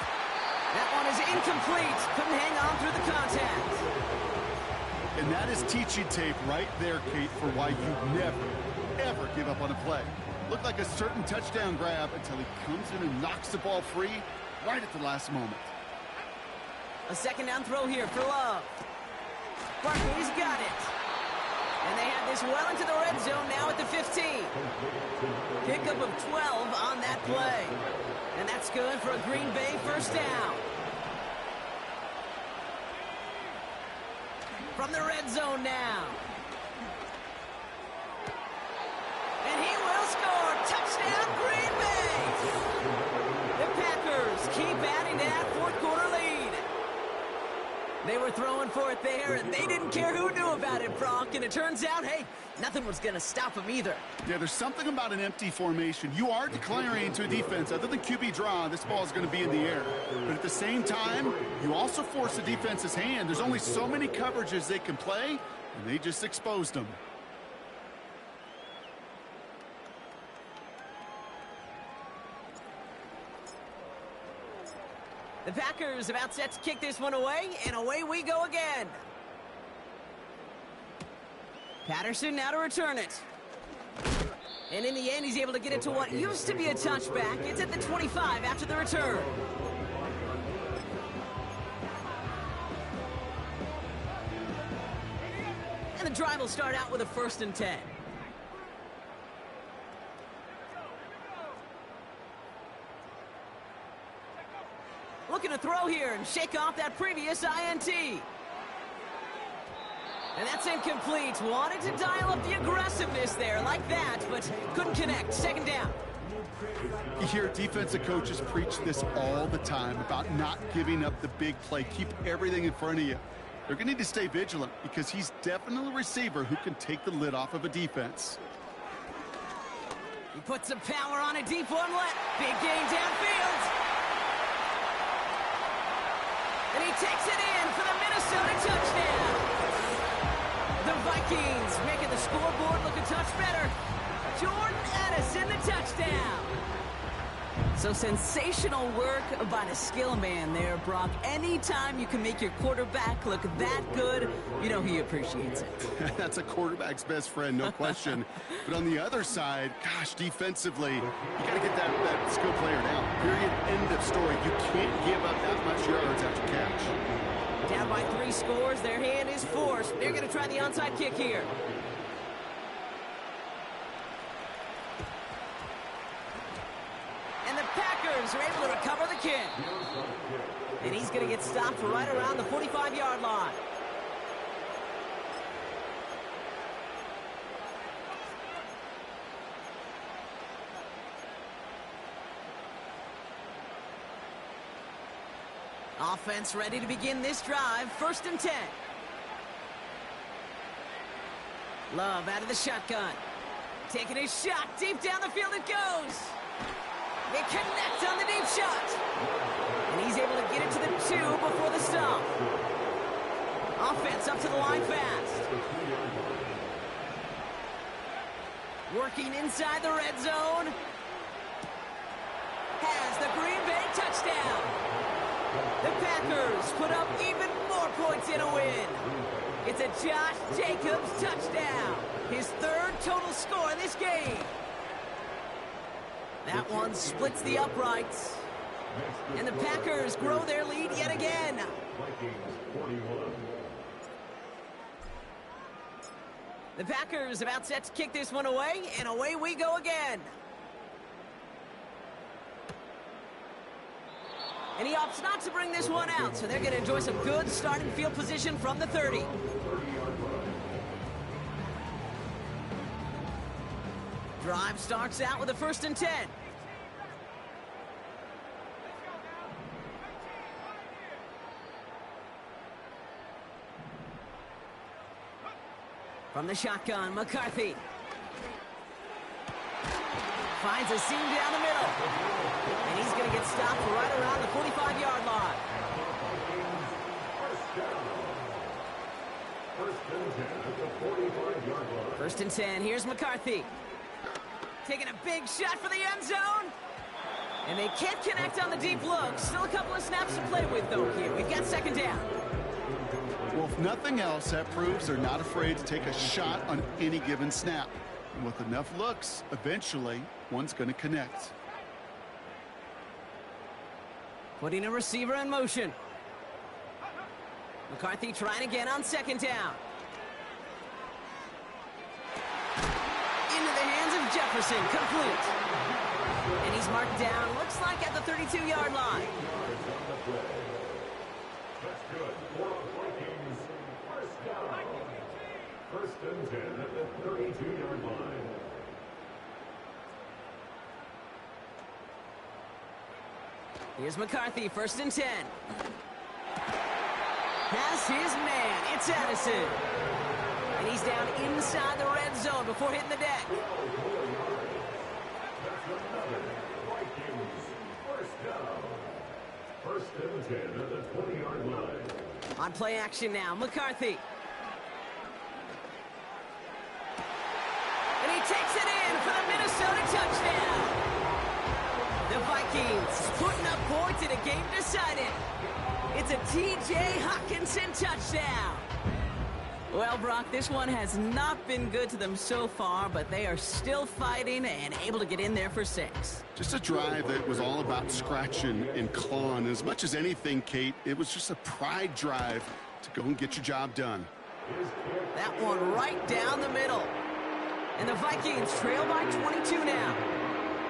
That one is incomplete. Couldn't hang on through the contact. And that is teaching tape right there, Kate, for why you never, ever give up on a play. Looked like a certain touchdown grab until he comes in and knocks the ball free right at the last moment. A 2nd down throw here for Love. Barkley's got it. And they have this well into the red zone now at the 15. Pickup of 12 on that play. And that's good for a Green Bay 1st down. From the red zone now. And he will score. Touchdown, Green Bay. The Packers keep adding to that 4th quarter lead. They were throwing for it there, and they didn't care who knew about it, Brock. And it turns out, hey, nothing was going to stop them either. Yeah, there's something about an empty formation. You are declaring to a defense, other than QB draw, this ball is going to be in the air. But at the same time, you also force the defense's hand. There's only so many coverages they can play, and they just exposed them. The Packers about set to kick this one away, and away we go again. Patterson now to return it. And in the end, he's able to get it to what used to be a touchback. It's at the 25 after the return. And the drive will start out with a 1st and 10. Looking to throw here and shake off that previous INT. And that's incomplete. Wanted to dial up the aggressiveness there like that, but couldn't connect. Second down. You hear defensive coaches preach this all the time about not giving up the big play. Keep everything in front of you. They're going to need to stay vigilant because he's definitely a receiver who can take the lid off of a defense. He puts some power on a deep one. Big gain downfield. And he takes it in for the Minnesota touchdown. The Vikings making the scoreboard look a touch better. Jordan Addison, the touchdown. So sensational work by the skill man there, Brock. Anytime you can make your quarterback look that good, you know he appreciates it. That's a quarterback's best friend, no question. But on the other side, gosh, defensively, you got to get that skill player down. Period. End of story. You can't give up that much yards after catch. Down by 3 scores, their hand is forced. They're going to try the onside kick here. And the Packers are able to recover the kick. And he's going to get stopped right around the 45-yard line. Offense ready to begin this drive. 1st and 10. Love out of the shotgun. Taking his shot. Deep down the field it goes. They connect on the deep shot. And he's able to get it to the 2 before the stop. Offense up to the line fast. Working inside the red zone. Has the Green Bay touchdown. The Packers put up even more points in a win. It's a Josh Jacobs touchdown. His 3rd total score in this game. That one splits the uprights. And the Packers grow their lead yet again. The Packers about set to kick this one away, and away we go again. And he opts not to bring this one out, so they're going to enjoy some good starting field position from the 30. Drive starts out with a 1st and 10. From the shotgun, McCarthy. Finds a seam down the middle. And he's going to get stopped right around the 45-yard line. First and 10, here's McCarthy. Taking a big shot for the end zone. And they can't connect on the deep look. Still a couple of snaps to play with, though, here. We've got 2nd down. Well, if nothing else, that proves they're not afraid to take a shot on any given snap. And with enough looks, eventually, one's going to connect. Putting a receiver in motion. McCarthy trying again on 2nd down. Into the hands of Jefferson, complete. And he's marked down, looks like at the 32-yard line. That's good. For the Vikings, 1st down. 1st and 10 at the 32-yard line. Here's McCarthy, 1st and 10. Has his man, it's Addison. And he's down inside the red zone before hitting the deck. That's another Vikings 1st down. 1st and 10 at the 20-yard line. On play action now, McCarthy. And he takes it in for the Minnesota touchdown. The Vikings putting up points in a game decided. It's a T.J. Hockenson touchdown. Well, Brock, this one has not been good to them so far, but they are still fighting and able to get in there for 6. Just a drive that was all about scratching and clawing. As much as anything, Kate, it was just a pride drive to go and get your job done. That one right down the middle. And the Vikings trail by 22 now.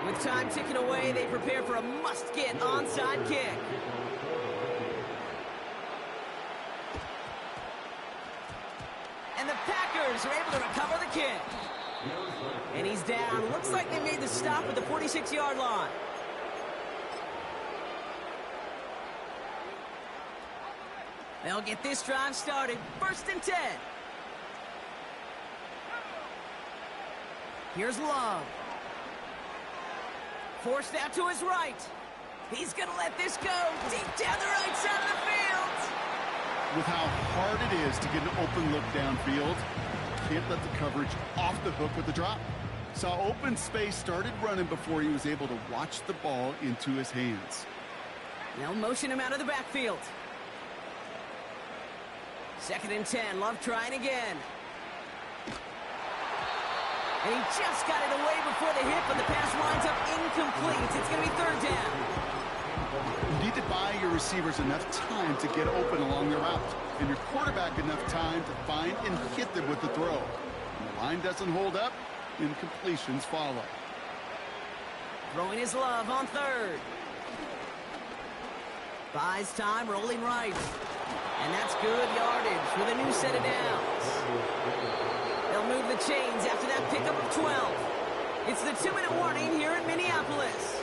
With time ticking away, they prepare for a must-get onside kick. Packers are able to recover the kick. And he's down. Looks like they made the stop at the 46-yard line. They'll get this drive started. 1st and 10. Here's Love. Forced out to his right. He's going to let this go deep down the right side of the field. With how hard it is to get an open look downfield, can't let the coverage off the hook with the drop. Saw open space, started running before he was able to watch the ball into his hands. They'll motion him out of the backfield. 2nd and 10. Love trying again. And he just got it away before the hit, but the pass winds up incomplete. It's going to be 3rd down. You need to buy your receivers enough time to get open along their route, and your quarterback enough time to find and hit them with the throw. When the line doesn't hold up, incompletions follow. Throwing his Love on 3rd. Buys time, rolling right. And that's good yardage with a new set of downs. They'll move the chains after that pickup of 12. It's the 2-minute warning here in Minneapolis.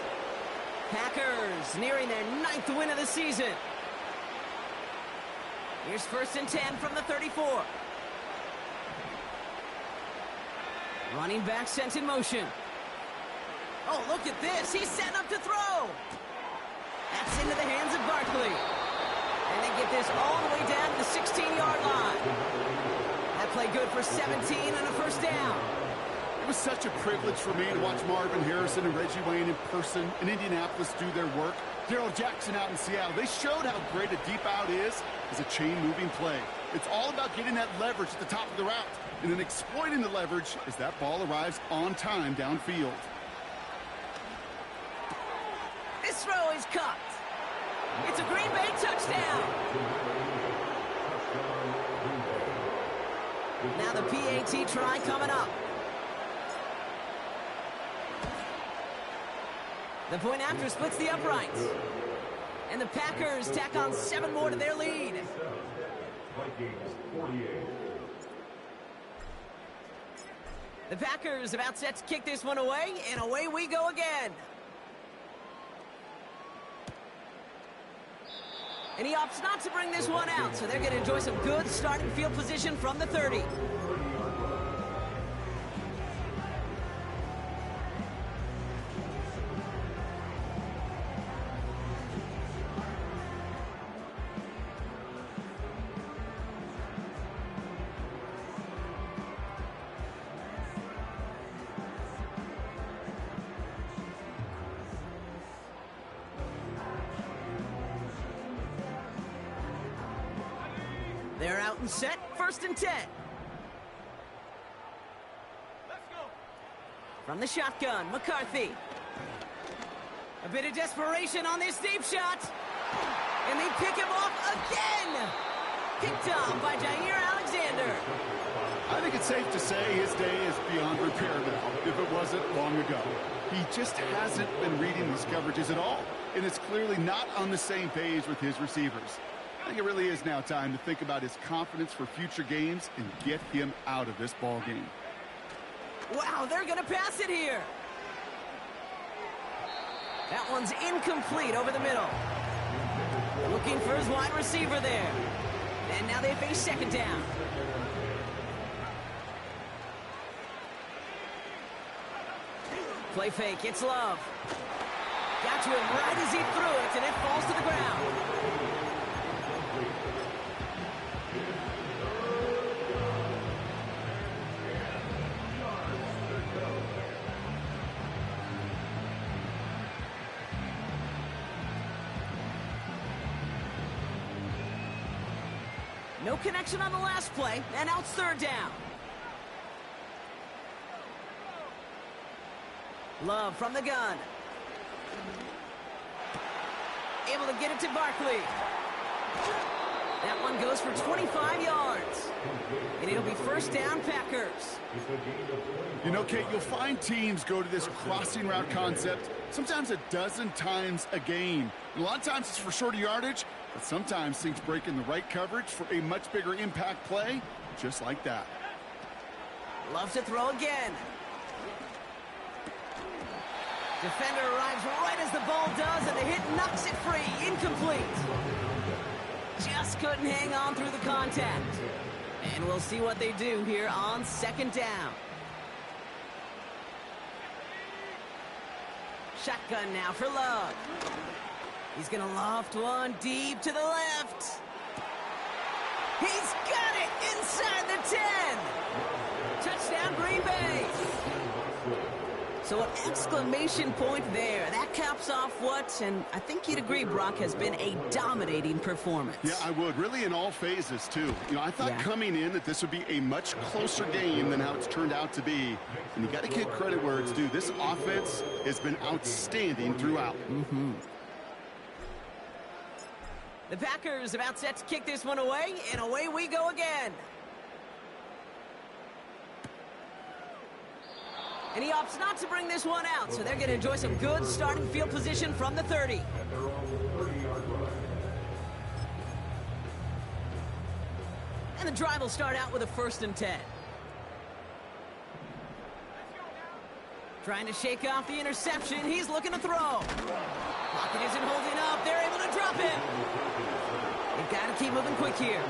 Packers nearing their 9th win of the season. Here's 1st and 10 from the 34. Running back sent in motion. Oh, look at this. He's setting up to throw. That's into the hands of Barkley. And they get this all the way down to the 16-yard line. That play good for 17 and a 1st down. It was such a privilege for me to watch Marvin Harrison and Reggie Wayne in person in Indianapolis do their work. Darrell Jackson out in Seattle. They showed how great a deep out is as a chain-moving play. It's all about getting that leverage at the top of the route and then exploiting the leverage as that ball arrives on time downfield. This throw is caught. It's a Green Bay touchdown. Now the PAT try coming up. The point after splits the uprights. And the Packers tack on 7 more to their lead. Vikings 48. The Packers about set to kick this one away, and away we go again. And he opts not to bring this one out, so they're going to enjoy some good starting field position from the 30. They're out and set, 1st and 10. Let's go. From the shotgun, McCarthy. A bit of desperation on this deep shot. And they pick him off again. Picked off by Jair Alexander. I think it's safe to say his day is beyond repair now, if it wasn't long ago. He just hasn't been reading these coverages at all, and it's clearly not on the same page with his receivers. I think it really is now time to think about his confidence for future games and get him out of this ball game. Wow, they're going to pass it here. That one's incomplete over the middle. Looking for his wide receiver there. And now they face 2nd down. Play fake, it's Love. Got to him right as he threw it, and it falls to the ground. No connection on the last play, and now it's 3rd down. Love from the gun. Able to get it to Barkley. That one goes for 25 yards. And it'll be 1st down, Packers. You know, Kate, you'll find teams go to this crossing route concept sometimes a dozen times a game. And a lot of times it's for shorter yardage, but sometimes things break in the right coverage for a much bigger impact play, just like that. Loves to throw again. Defender arrives right as the ball does, and the hit knocks it free. Incomplete. Just couldn't hang on through the contact. And we'll see what they do here on second down. Shotgun now for Love. He's going to loft one deep to the left. He's got it inside the 10. Touchdown, Green Bay. So an exclamation point there. That caps off what, and I think you'd agree, Brock, has been a dominating performance. Yeah, I would. Really in all phases, too. You know, I thought coming in that this would be a much closer game than how it's turned out to be. And you got to give credit where it's due. This offense has been outstanding throughout. The Packers about set to kick this one away, and away we go again. And he opts not to bring this one out, so they're going to enjoy some good starting field position from the 30. And the drive will start out with a 1st and 10. Trying to shake off the interception. He's looking to throw. Pocket isn't holding up. They're able to drop him. They've got to keep moving quick here.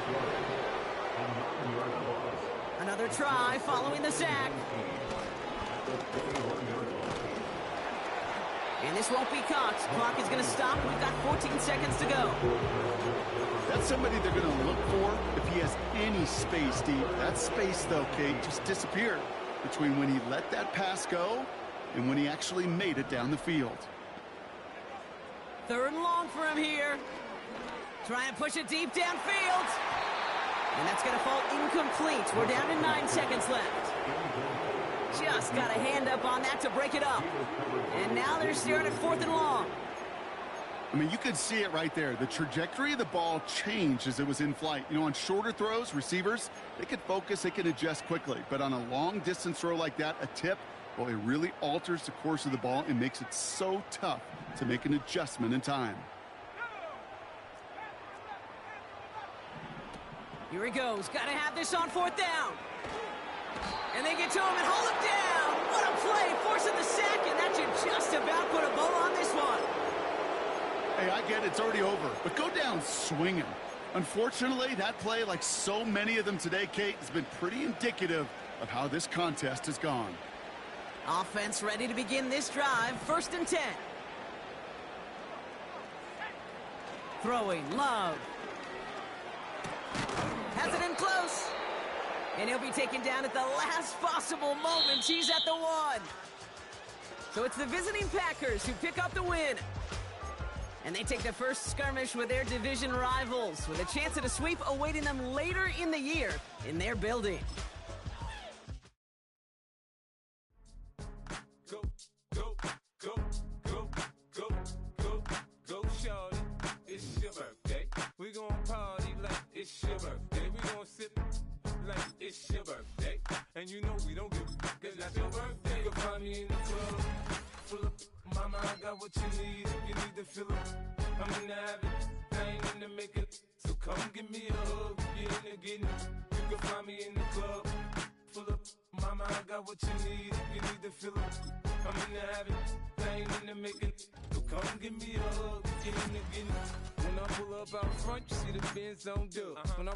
Another try following the sack. And this won't be caught. Clock is going to stop. We've got 14 seconds to go. That's somebody they're going to look for if he has any space deep. That space, though, Kate, just disappeared between when he let that pass go and when he actually made it down the field. 3rd and long for him here. Trying to push it deep downfield. And that's going to fall incomplete. We're down to 9 seconds left. Just got a hand up on that to break it up. And now they're staring at 4th and long. I mean, you could see it right there. The trajectory of the ball changed as it was in flight. You know, on shorter throws, receivers, they could focus, they can adjust quickly. But on a long-distance throw like that, a tip, well, it really alters the course of the ball and makes it so tough to make an adjustment in time. Here he goes. Got to have this on 4th down. And they get to him and hold him down. What a play, forcing the sack, and that should just about put a bow on this one. Hey, I get it. It's already over. But go down swinging. Unfortunately, that play, like so many of them today, Kate, has been pretty indicative of how this contest has gone. Offense ready to begin this drive. 1st and 10. Throwing, Love. Has it in close. And he'll be taken down at the last possible moment. He's at the 1. So it's the visiting Packers who pick up the win. And they take the first skirmish with their division rivals, with a chance at a sweep awaiting them later in the year in their building. Go, go, go, go, go, go, go, shorty. It's your birthday. We gon' party like it's your birthday. We gon' sip like it's your birthday. And you know we don't give a fuck, 'cause that's your birthday. You can find me in the club, full of mama, I got what you need if you need to fill up. I'm in the habit, I ain't in the making. So come give me a hug, if you're in the getting. You can find me in the club, full of mama, I got what you need if you need to fill up. I'm in the habit, I ain't in the making. So come give me a hug, if you're in the getting. When I pull up out front, you see the Benz on dub. When I